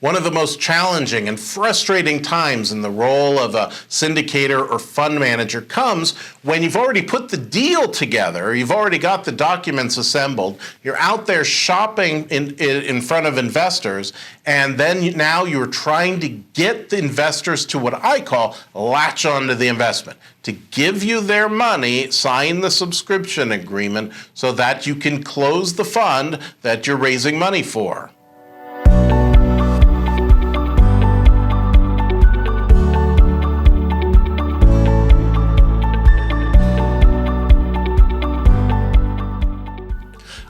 One of the most challenging and frustrating times in the role of a syndicator or fund manager comes when you've already put the deal together, you've already got the documents assembled, you're out there shopping in front of investors, and then now you're trying to get the investors to what I call latch onto the investment, to give you their money, sign the subscription agreement so that you can close the fund that you're raising money for.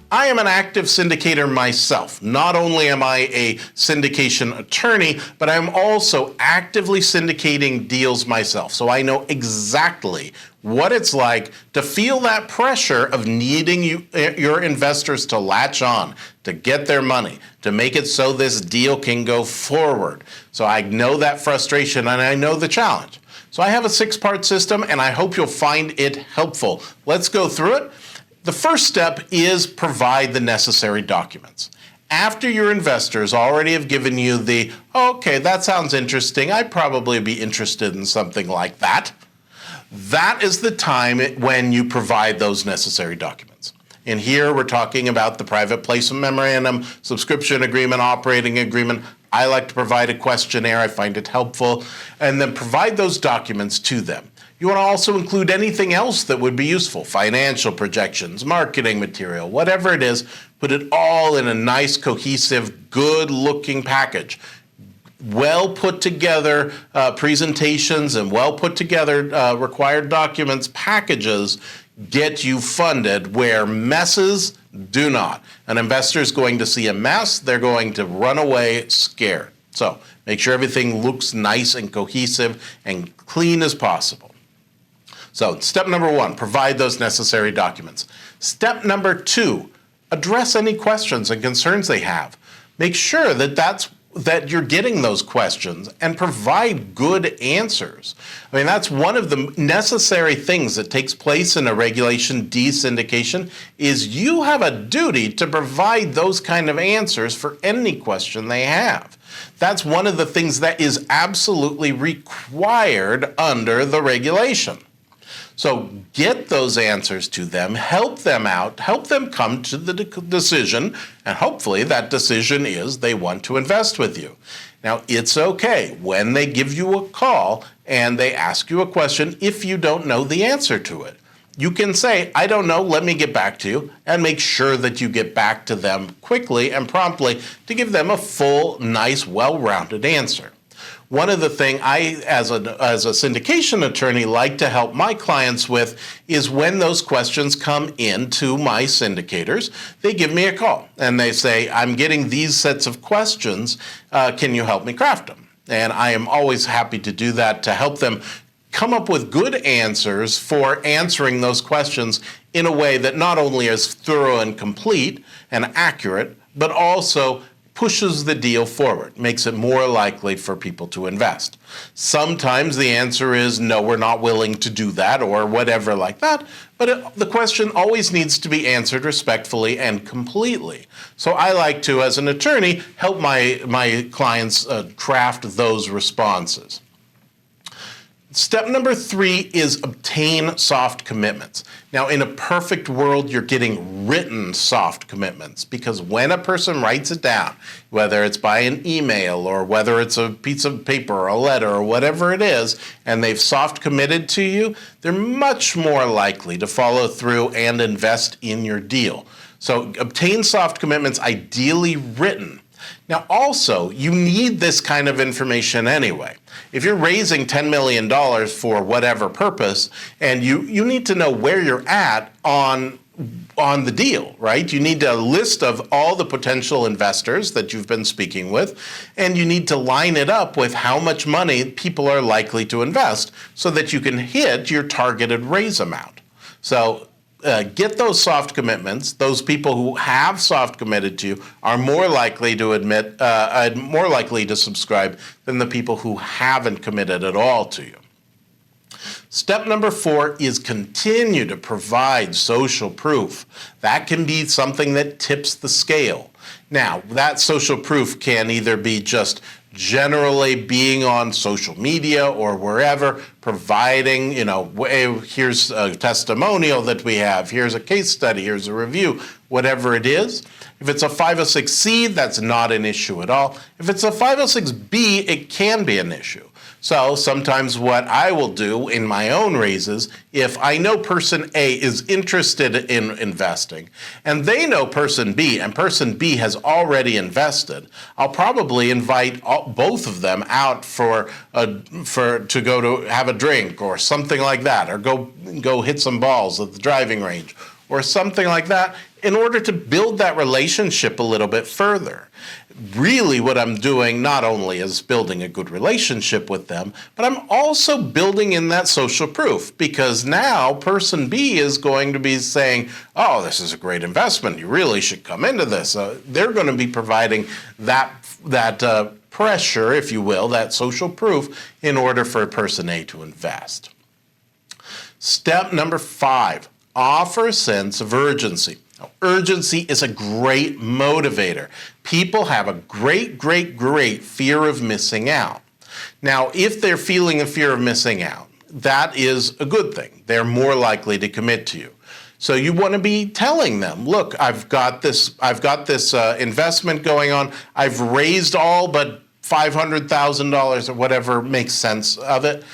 I am an active syndicator myself. Not only am I a syndication attorney, but I'm also actively syndicating deals myself. So I know exactly what it's like to feel that pressure of needing your investors to latch on, to get their money, to make it so this deal can go forward. So I know that frustration and I know the challenge. So I have a 6-part system and I hope you'll find it helpful. Let's go through it. The first step is provide the necessary documents. After your investors already have given you the, okay, that sounds interesting, I'd probably be interested in something like that, that is the time when you provide those necessary documents. And here we're talking about the private placement memorandum, subscription agreement, operating agreement. I like to provide a questionnaire, I find it helpful, and then provide those documents to them. You want to also include anything else that would be useful, financial projections, marketing material, whatever it is, put it all in a nice, cohesive, good-looking package. Well put together presentations and well put together required documents, packages get you funded where messes do not. An investor is going to see a mess, they're going to run away scared. So make sure everything looks nice and cohesive and clean as possible. So step number 1, provide those necessary documents. Step number 2, address any questions and concerns they have. Make sure that you're getting those questions and provide good answers. I mean, that's one of the necessary things that takes place in a Regulation D syndication is you have a duty to provide those kind of answers for any question they have. That's one of the things that is absolutely required under the regulation. So get those answers to them, help them out, help them come to the decision, and hopefully that decision is they want to invest with you. Now, it's okay when they give you a call and they ask you a question if you don't know the answer to it. You can say, I don't know, let me get back to you, and make sure that you get back to them quickly and promptly to give them a full, nice, well-rounded answer. One of the things I, as a syndication attorney, like to help my clients with is when those questions come in to my syndicators, they give me a call and they say, I'm getting these sets of questions, can you help me craft them? And I am always happy to do that to help them come up with good answers for answering those questions in a way that not only is thorough and complete and accurate, but also pushes the deal forward, makes it more likely for people to invest. Sometimes the answer is no, we're not willing to do that or whatever like that, but the question always needs to be answered respectfully and completely. So I like to, as an attorney, help my clients craft those responses. Step number 3 is obtain soft commitments. Now, in a perfect world, you're getting written soft commitments because when a person writes it down, whether it's by an email or whether it's a piece of paper or a letter or whatever it is, and they've soft committed to you, they're much more likely to follow through and invest in your deal. So obtain soft commitments, ideally written. Now also, you need this kind of information anyway. If you're raising $10 million for whatever purpose, and you need to know where you're at on the deal, right? You need a list of all the potential investors that you've been speaking with, and you need to line it up with how much money people are likely to invest so that you can hit your targeted raise amount. So get those soft commitments. Those people who have soft committed to you are more likely to subscribe than the people who haven't committed at all to you. Step number 4 is continue to provide social proof. That can be something that tips the scale. Now, that social proof can either be just generally being on social media or wherever, providing, here's a testimonial that we have, here's a case study, here's a review, whatever it is. If it's a 506c, that's not an issue at all. If it's a 506b, it can be an issue. So sometimes what I will do in my own raises, if I know person A is interested in investing and they know person B and person B has already invested, I'll probably invite both of them out to go to have a drink or something like that, or go hit some balls at the driving range or something like that, in order to build that relationship a little bit further. Really what I'm doing not only is building a good relationship with them, but I'm also building in that social proof, because now person B is going to be saying, oh, this is a great investment, you really should come into this. They're going to be providing that pressure, if you will, that social proof, in order for person A to invest. Step number 5, offer a sense of urgency. Now, urgency is a great motivator. People have a great fear of missing out. Now, if they're feeling a fear of missing out, that is a good thing. They're more likely to commit to you. So you want to be telling them, look, I've got this investment going on. I've raised all but $500,000 or whatever makes sense of it.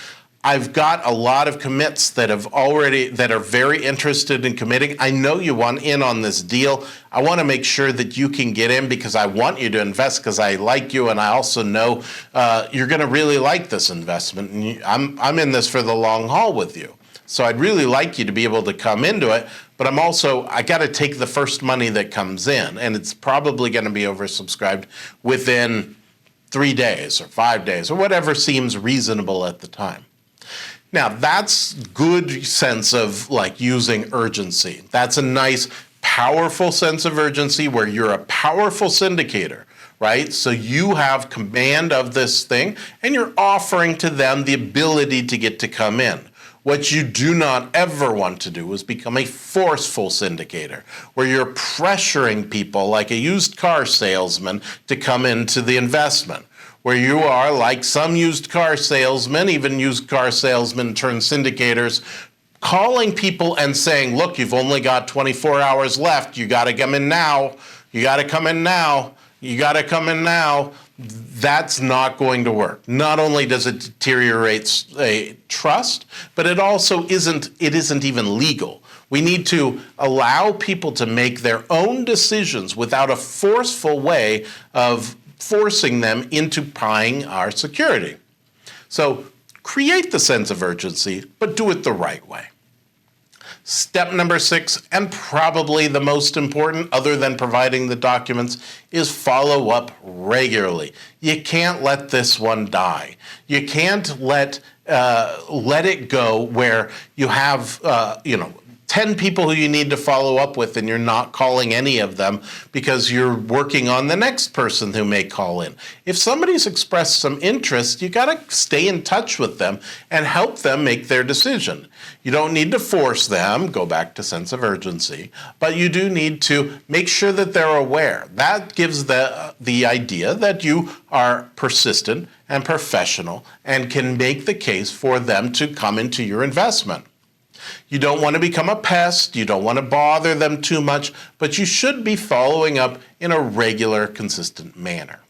I've got a lot of commits that are very interested in committing. I know you want in on this deal. I want to make sure that you can get in because I want you to invest because I like you, and I also know you're going to really like this investment. And I'm in this for the long haul with you. So I'd really like you to be able to come into it, but I got to take the first money that comes in, and it's probably going to be oversubscribed within 3 days or 5 days or whatever seems reasonable at the time. Now, that's good sense of using urgency. That's a nice, powerful sense of urgency where you're a powerful syndicator, right? So you have command of this thing and you're offering to them the ability to get to come in. What you do not ever want to do is become a forceful syndicator where you're pressuring people like a used car salesman to come into the investment, where you are like some used car salesmen, even used car salesmen turned syndicators, calling people and saying, look, you've only got 24 hours left. You got to come in now. You got to come in now. You got to come in now. That's not going to work. Not only does it deteriorate trust, but it also isn't even legal. We need to allow people to make their own decisions without a forceful way of forcing them into buying our security. So create the sense of urgency, but do it the right way. Step number 6, and probably the most important other than providing the documents, is follow up regularly. You can't let this one die. You can't let it go where you have 10 people who you need to follow up with and you're not calling any of them because you're working on the next person who may call in. If somebody's expressed some interest, you got to stay in touch with them and help them make their decision. You don't need to force them, go back to sense of urgency, but you do need to make sure that they're aware. That gives the idea that you are persistent and professional and can make the case for them to come into your investment. You don't want to become a pest, you don't want to bother them too much, but you should be following up in a regular, consistent manner.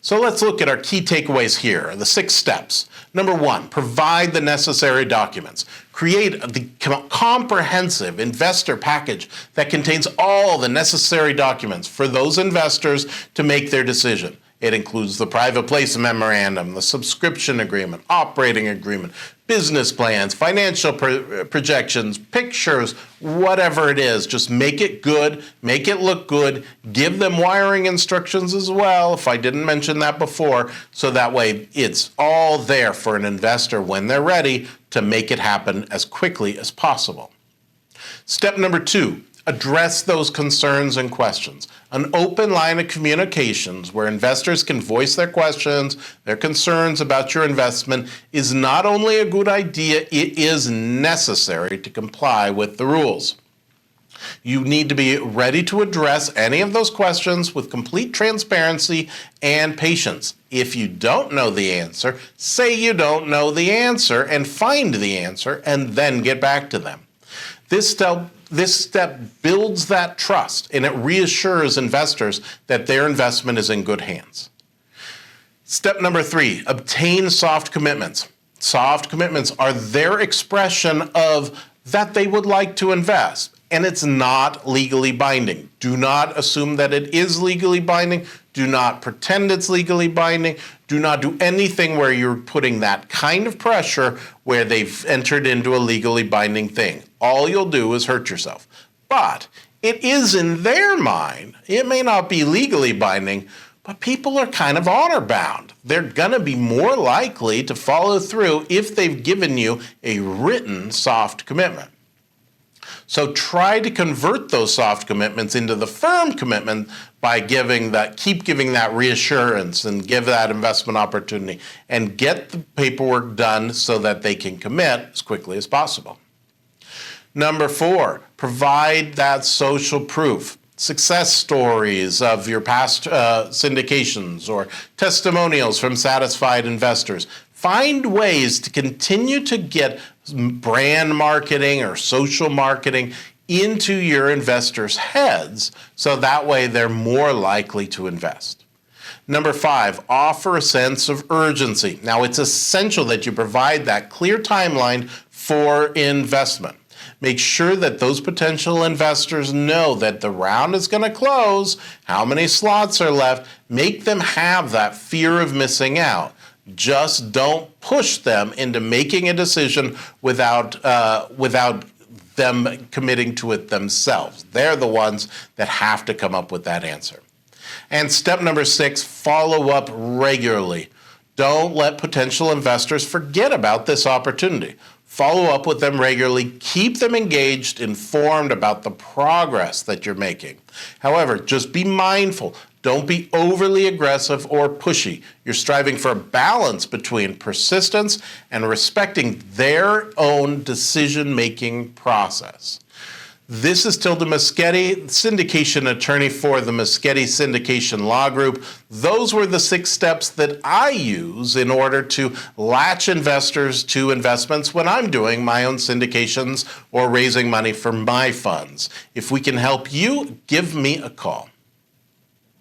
So let's look at our key takeaways here, the 6 steps. Number 1, provide the necessary documents. Create the comprehensive investor package that contains all the necessary documents for those investors to make their decision. It includes the private placement memorandum, the subscription agreement, operating agreement, business plans, financial projections, pictures, whatever it is. Just make it good, make it look good, give them wiring instructions as well, if I didn't mention that before, so that way it's all there for an investor when they're ready to make it happen as quickly as possible. Step number 2. Address those concerns and questions. An open line of communications where investors can voice their questions, their concerns about your investment is not only a good idea, it is necessary to comply with the rules. You need to be ready to address any of those questions with complete transparency and patience. If you don't know the answer, say you don't know the answer and find the answer and then get back to them. This step builds that trust and it reassures investors that their investment is in good hands. Step number 3, obtain soft commitments. Soft commitments are their expression of that they would like to invest. And it's not legally binding. Do not assume that it is legally binding. Do not pretend it's legally binding. Do not do anything where you're putting that kind of pressure where they've entered into a legally binding thing. All you'll do is hurt yourself. But it is in their mind. It may not be legally binding, but people are kind of honor bound. They're going to be more likely to follow through if they've given you a written soft commitment. So try to convert those soft commitments into the firm commitment by keep giving that reassurance and give that investment opportunity and get the paperwork done so that they can commit as quickly as possible. Number 4, provide that social proof. Success stories of your past syndications or testimonials from satisfied investors. Find ways to continue to get brand marketing or social marketing into your investors' heads so that way they're more likely to invest. Number 5, offer a sense of urgency. Now, it's essential that you provide that clear timeline for investment. Make sure that those potential investors know that the round is going to close, how many slots are left. Make them have that fear of missing out. Just don't push them into making a decision without them committing to it themselves. They're the ones that have to come up with that answer. And step number 6, follow up regularly. Don't let potential investors forget about this opportunity. Follow up with them regularly. Keep them engaged, informed about the progress that you're making. However, just be mindful. Don't be overly aggressive or pushy. You're striving for a balance between persistence and respecting their own decision-making process. This is Tilda Moschetti, syndication attorney for the Moschetti Syndication Law Group. Those were the 6 steps that I use in order to latch investors to investments when I'm doing my own syndications or raising money for my funds. If we can help you, give me a call.